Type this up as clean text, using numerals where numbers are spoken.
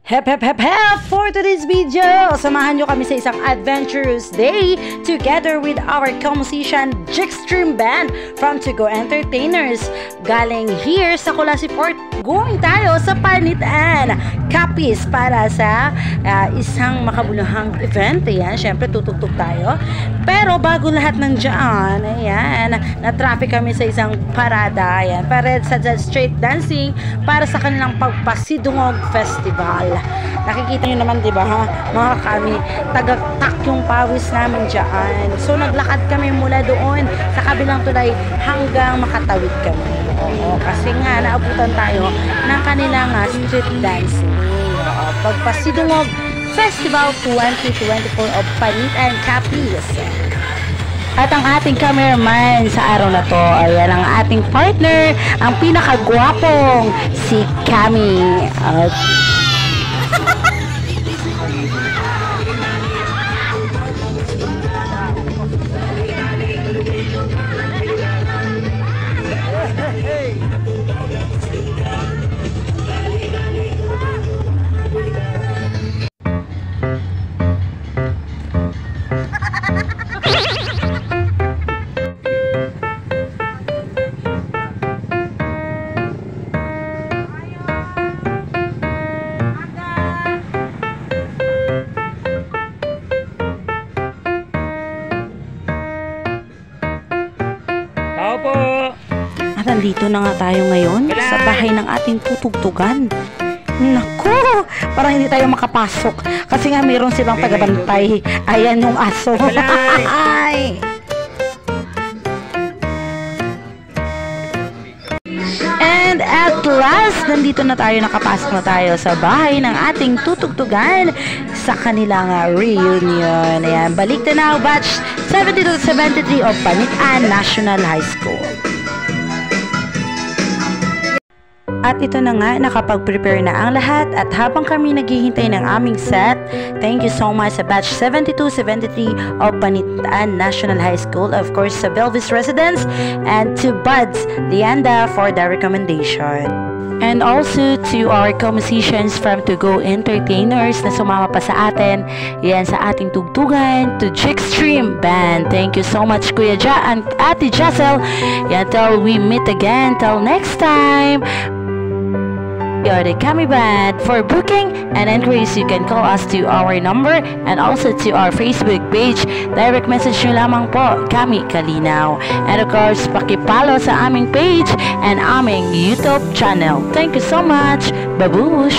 Hep hep hep hep! For today's video, samahan nyo kami sa isang adventurous day together with our co-musician Jixstream Band from To Go Entertainers. Galing here sa Colasi Port, going tayo sa Panitan, Capiz para sa isang makabuluhang event. Ayan, syempre tutugtog tayo. Pero bago lahat ng dyan, ayan, na-traffic kami sa isang parada, ayan, para sa street dancing para sa kanilang Pagpasidungog Festival. Nakikita nyo naman, diba, ha? Mga kami, tagaktak yung pawis namin dyan. So, naglakad kami mula doon sa kabilang tulay hanggang makatawid kami. Oo, kasi nga, naabutan tayo ng kanilang street dancing. Oo, Pagpasidungog Festival 2024 of Panitan, Capiz. At ang ating cameraman sa araw na to, ayan ang ating partner, ang pinakagwapong si Cami. At nandito na nga tayo ngayon sa bahay ng ating tutugtugan. Naku! Parang hindi tayo makapasok kasi nga mayroon silang tagabantay. Ayan yung aso. Ay! And at last, nandito na tayo, nakapasok na tayo sa bahay ng ating tutugtugan sa kanilang reunion. Ayan, balik na now, batch 72-73 of Panitan National High School. At ito na nga, nakapag-prepare na ang lahat at habang kami naghihintay ng aming set, thank you so much sa batch 72-73 of Panitan National High School, of course sa Belvis Residence, and to Buds Lianda for the recommendation. And also to our co-musicians from To Go Entertainers na sumama pa sa atin, yan sa ating tugtugan, to Jixstream Band. Thank you so much Kuya Ja and Ate Jessel. Yan, till we meet again, till next time. You're the Cami Band. For booking and inquiries, you can call us to our number and also to our Facebook page. Direct message nyo lamang po, Cami Kalinaw. And of course, pakipalo sa aming page and aming YouTube channel. Thank you so much. Babush!